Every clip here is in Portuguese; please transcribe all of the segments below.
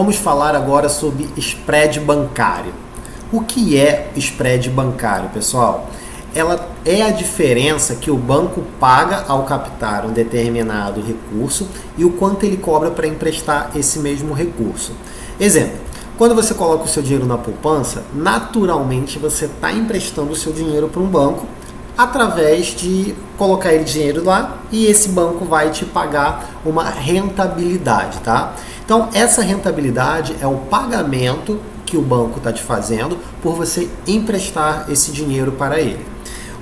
Vamos falar agora sobre spread bancário. O que é spread bancário, pessoal? Ela é a diferença que o banco paga ao captar um determinado recurso e o quanto ele cobra para emprestar esse mesmo recurso. Exemplo, quando você coloca o seu dinheiro na poupança, naturalmente você está emprestando o seu dinheiro para um banco através de colocar ele dinheiro lá e esse banco vai te pagar uma rentabilidade, tá? Então, essa rentabilidade é o pagamento que o banco está te fazendo por você emprestar esse dinheiro para ele.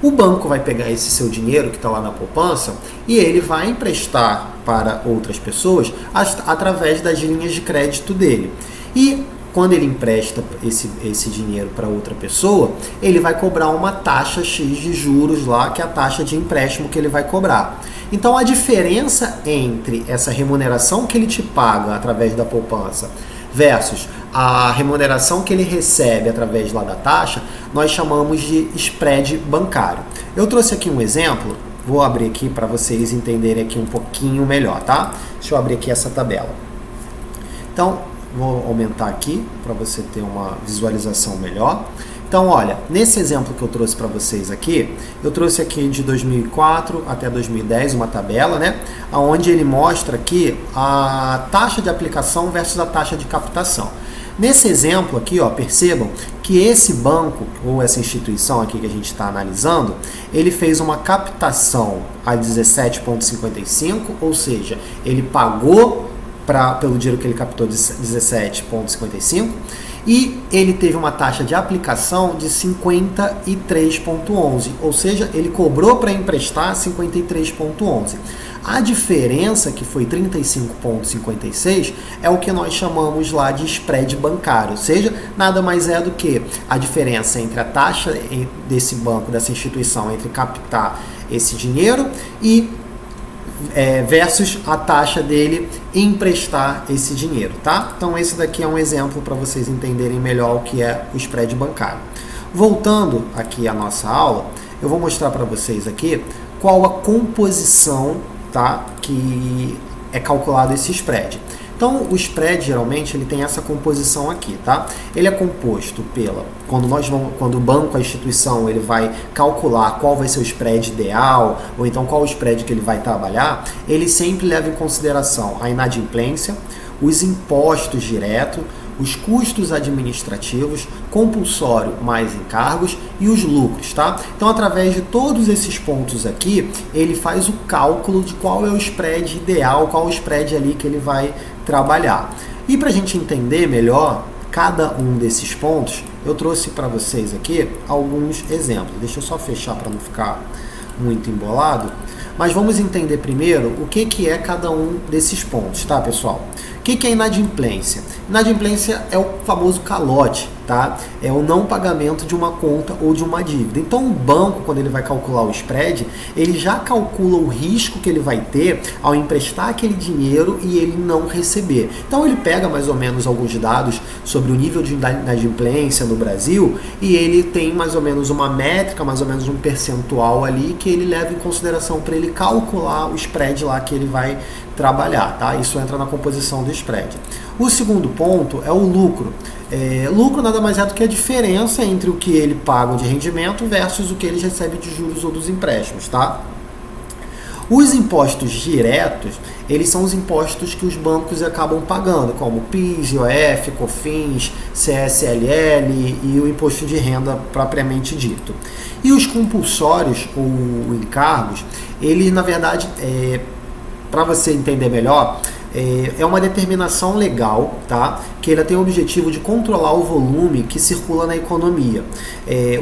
O banco vai pegar esse seu dinheiro que está lá na poupança e ele vai emprestar para outras pessoas através das linhas de crédito dele. E quando ele empresta esse dinheiro para outra pessoa, ele vai cobrar uma taxa X de juros lá, que é a taxa de empréstimo que ele vai cobrar. Então, a diferença entre essa remuneração que ele te paga através da poupança versus a remuneração que ele recebe através lá da taxa, nós chamamos de spread bancário. Eu trouxe aqui um exemplo, vou abrir aqui para vocês entenderem aqui um pouquinho melhor, tá? Deixa eu abrir aqui essa tabela. Então, vou aumentar aqui para você ter uma visualização melhor. Então, olha, nesse exemplo que eu trouxe para vocês aqui, eu trouxe aqui de 2004 até 2010 uma tabela, né? Onde ele mostra aqui a taxa de aplicação versus a taxa de captação. Nesse exemplo aqui, ó, percebam que esse banco, ou essa instituição aqui que a gente está analisando, ele fez uma captação a 17,55, ou seja, ele pagou pelo dinheiro que ele captou de 17,55 e ele teve uma taxa de aplicação de 53,11, ou seja, ele cobrou para emprestar 53,11. A diferença, que foi 35,56, é o que nós chamamos lá de spread bancário, ou seja, nada mais é do que a diferença entre a taxa desse banco, dessa instituição, entre captar esse dinheiro e versus a taxa dele emprestar esse dinheiro, tá? Então esse daqui é um exemplo para vocês entenderem melhor o que é o spread bancário. Voltando aqui à nossa aula, eu vou mostrar para vocês aqui qual a composição, tá, que é calculado esse spread. Então, o spread, geralmente, ele tem essa composição aqui, tá? Ele é composto quando o banco, a instituição, ele vai calcular qual vai ser o spread ideal, ou então qual o spread que ele vai trabalhar, ele sempre leva em consideração a inadimplência, os impostos diretos, os custos administrativos, compulsório mais encargos e os lucros, tá? Então, através de todos esses pontos aqui, ele faz o cálculo de qual é o spread ideal, qual o spread ali que ele vai trabalhar. E para a gente entender melhor cada um desses pontos, eu trouxe para vocês aqui alguns exemplos. Deixa eu só fechar para não ficar muito embolado. Mas vamos entender primeiro o que é cada um desses pontos, tá, pessoal? O que é inadimplência? Inadimplência é o famoso calote, tá? É o não pagamento de uma conta ou de uma dívida. Então, o banco, quando ele vai calcular o spread, ele já calcula o risco que ele vai ter ao emprestar aquele dinheiro e ele não receber. Então, ele pega mais ou menos alguns dados sobre o nível de inadimplência no Brasil e ele tem mais ou menos uma métrica, mais ou menos um percentual ali que ele leva em consideração para ele calcular o spread lá que ele vai trabalhar, tá? Isso entra na composição do spread. O segundo ponto é o lucro. Lucro nada mais é do que a diferença entre o que ele paga de rendimento versus o que ele recebe de juros ou dos empréstimos, tá? Os impostos diretos, eles são os impostos que os bancos acabam pagando, como PIS, IOF, COFINS, CSLL e o imposto de renda propriamente dito. E os compulsórios ou encargos, eles, na verdade, para você entender melhor, é uma determinação legal, tá? Que ela tem o objetivo de controlar o volume que circula na economia.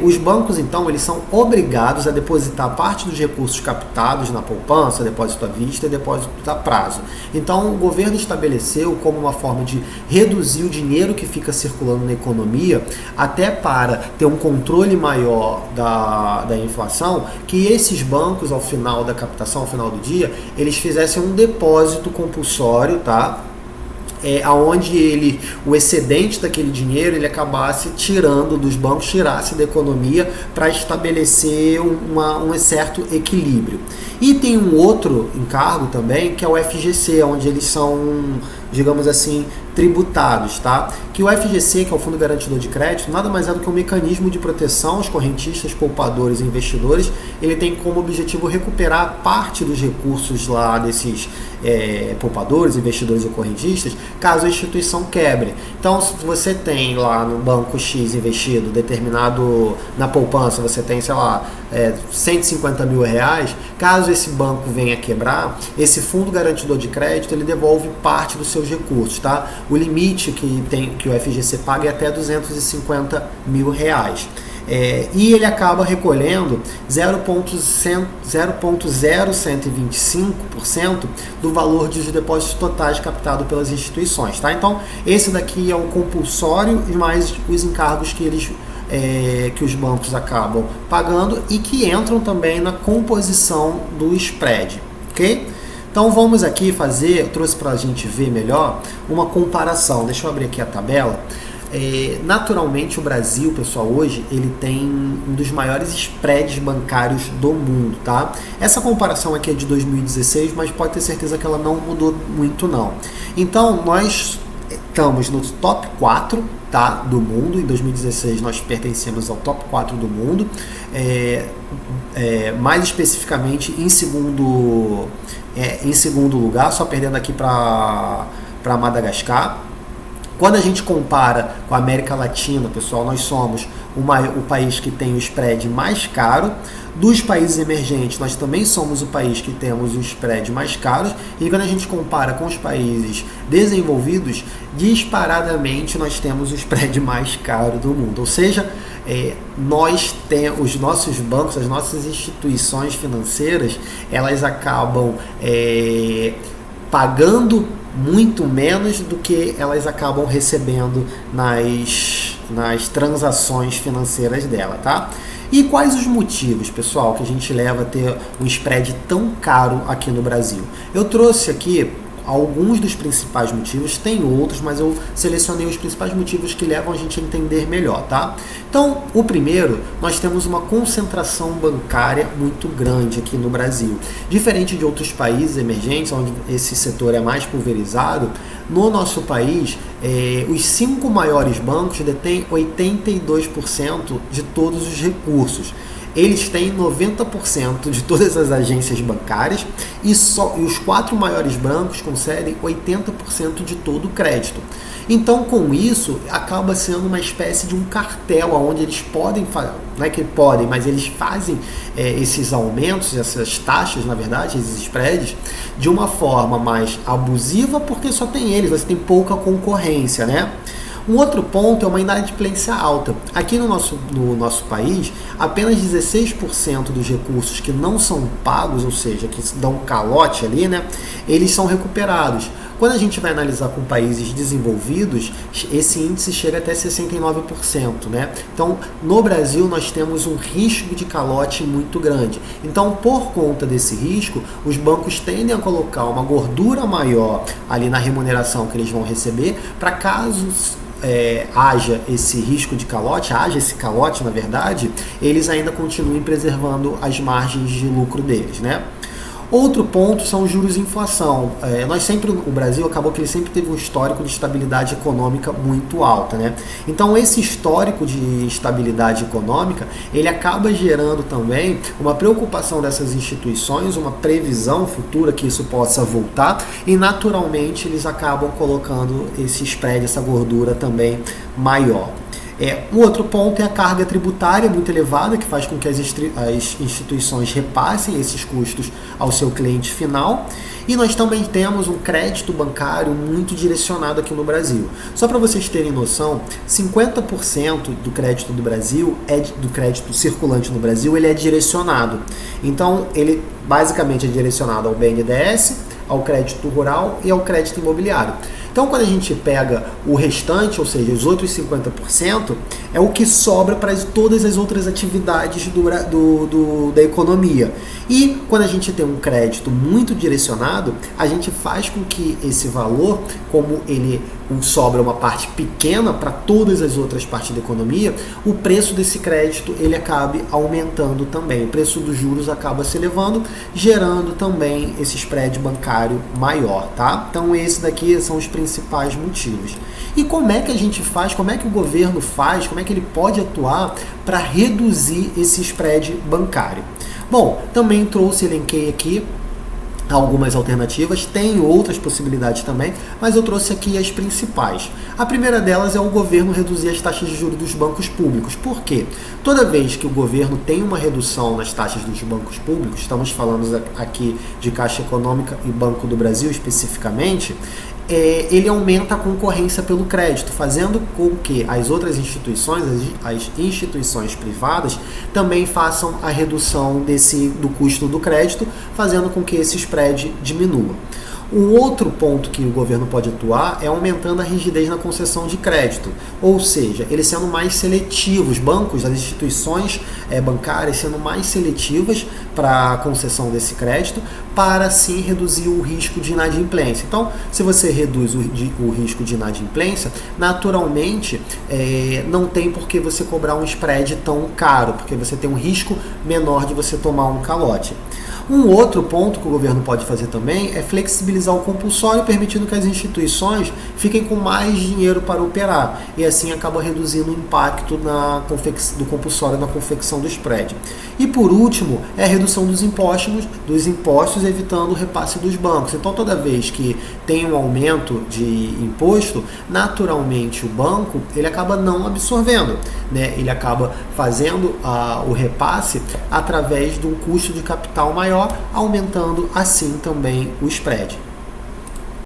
Os bancos, então, eles são obrigados a depositar parte dos recursos captados na poupança, depósito à vista e depósito a prazo. Então, o governo estabeleceu como uma forma de reduzir o dinheiro que fica circulando na economia, até para ter um controle maior da inflação, que esses bancos, ao final da captação, ao final do dia, eles fizessem um depósito compulsório, tá? Aonde o excedente daquele dinheiro ele acabasse tirando dos bancos, tirasse da economia para estabelecer um certo equilíbrio. E tem um outro encargo também, que é o FGC, onde eles são, digamos assim, tributados, tá? Que o FGC, que é o Fundo Garantidor de Crédito, nada mais é do que um mecanismo de proteção aos correntistas, poupadores e investidores. Ele tem como objetivo recuperar parte dos recursos lá desses poupadores, investidores ou correntistas, caso a instituição quebre. Então, se você tem lá no banco X investido determinado na poupança, você tem, sei lá, 150 mil reais, caso esse banco venha quebrar, esse fundo garantidor de crédito, ele devolve parte dos seus recursos, tá? O limite que o FGC paga é até 250 mil reais. E ele acaba recolhendo 0,0125% do valor dos depósitos totais captados pelas instituições, tá? Então, esse daqui é o compulsório e mais os encargos que os bancos acabam pagando e que entram também na composição do spread, ok? Então vamos aqui eu trouxe para a gente ver melhor uma comparação. Deixa eu abrir aqui a tabela. Naturalmente o Brasil, pessoal, hoje ele tem um dos maiores spreads bancários do mundo, tá? Essa comparação aqui é de 2016, mas pode ter certeza que ela não mudou muito não. Então nós estamos no top 4, tá, do mundo. Em 2016 nós pertencemos ao top 4 do mundo, mais especificamente em segundo lugar, só perdendo aqui para Madagascar. Quando a gente compara com a América Latina, pessoal, nós somos o país que tem o spread mais caro. Dos países emergentes, nós também somos o país que temos o spread mais caro. E quando a gente compara com os países desenvolvidos, disparadamente nós temos o spread mais caro do mundo. Ou seja, os nossos bancos, as nossas instituições financeiras, elas acabam pagando muito menos do que elas acabam recebendo nas transações financeiras dela, tá? E quais os motivos, pessoal, que a gente leva a ter um spread tão caro aqui no Brasil? Eu trouxe aqui alguns dos principais motivos, tem outros, mas eu selecionei os principais motivos que levam a gente a entender melhor, tá? Então, o primeiro, nós temos uma concentração bancária muito grande aqui no Brasil. Diferente de outros países emergentes, onde esse setor é mais pulverizado, no nosso país, os 5 maiores bancos detêm 82% de todos os recursos. Eles têm 90% de todas as agências bancárias e os 4 maiores bancos concedem 80% de todo o crédito. Então, com isso, acaba sendo uma espécie de um cartel onde eles podem, não é que podem, mas eles fazem esses aumentos, essas taxas, na verdade, esses spreads, de uma forma mais abusiva, porque só tem eles, você tem pouca concorrência, né? Um outro ponto é uma inadimplência alta. Aqui no nosso país, apenas 16% dos recursos que não são pagos, ou seja, que dão um calote ali, né, eles são recuperados. Quando a gente vai analisar com países desenvolvidos, esse índice chega até 69%, né? Então, no Brasil, nós temos um risco de calote muito grande. Então, por conta desse risco, os bancos tendem a colocar uma gordura maior ali na remuneração que eles vão receber, para caso haja esse risco de calote, haja esse calote, na verdade, eles ainda continuem preservando as margens de lucro deles, né? Outro ponto são os juros e inflação. O Brasil acabou que ele sempre teve um histórico de estabilidade econômica muito alta, né? Então esse histórico de estabilidade econômica, ele acaba gerando também uma preocupação dessas instituições, uma previsão futura que isso possa voltar, e naturalmente eles acabam colocando esse spread, essa gordura também maior. Um outro ponto é a carga tributária muito elevada, que faz com que as instituições repassem esses custos ao seu cliente final. E nós também temos um crédito bancário muito direcionado aqui no Brasil. Só para vocês terem noção, 50% do crédito do Brasil, do crédito circulante no Brasil, ele é direcionado. Então, ele basicamente é direcionado ao BNDES, ao crédito rural e ao crédito imobiliário. Então, quando a gente pega o restante, ou seja, os outros 50%, é o que sobra para todas as outras atividades da economia. E quando a gente tem um crédito muito direcionado, a gente faz com que esse valor, como ele sobra uma parte pequena para todas as outras partes da economia, o preço desse crédito ele acabe aumentando também. O preço dos juros acaba se elevando, gerando também esse spread bancário maior, tá? Então esses daqui são os principais motivos. E como é que a gente faz, como é que o governo faz, como é que ele pode atuar para reduzir esse spread bancário? Bom, também elenquei aqui algumas alternativas, tem outras possibilidades também, mas eu trouxe aqui as principais. A primeira delas é o governo reduzir as taxas de juros dos bancos públicos. Por quê? Toda vez que o governo tem uma redução nas taxas dos bancos públicos, estamos falando aqui de Caixa Econômica e Banco do Brasil especificamente, ele aumenta a concorrência pelo crédito, fazendo com que as outras instituições, as instituições privadas, também façam a redução do custo do crédito, fazendo com que esse spread diminua. Um outro ponto que o governo pode atuar é aumentando a rigidez na concessão de crédito, ou seja, eles sendo mais seletivos, bancos, as instituições bancárias sendo mais seletivas para a concessão desse crédito, para assim reduzir o risco de inadimplência. Então, se você reduz o risco de inadimplência, naturalmente não tem por que você cobrar um spread tão caro, porque você tem um risco menor de você tomar um calote. Um outro ponto que o governo pode fazer também é flexibilizar o compulsório, permitindo que as instituições fiquem com mais dinheiro para operar, e assim acaba reduzindo o impacto do compulsório na confecção do spread. E por último, é a redução dos impostos, evitando o repasse dos bancos. Então toda vez que tem um aumento de imposto, naturalmente o banco ele acaba não absorvendo, né? Ele acaba fazendo o repasse através de um custo de capital maior, aumentando assim também o spread.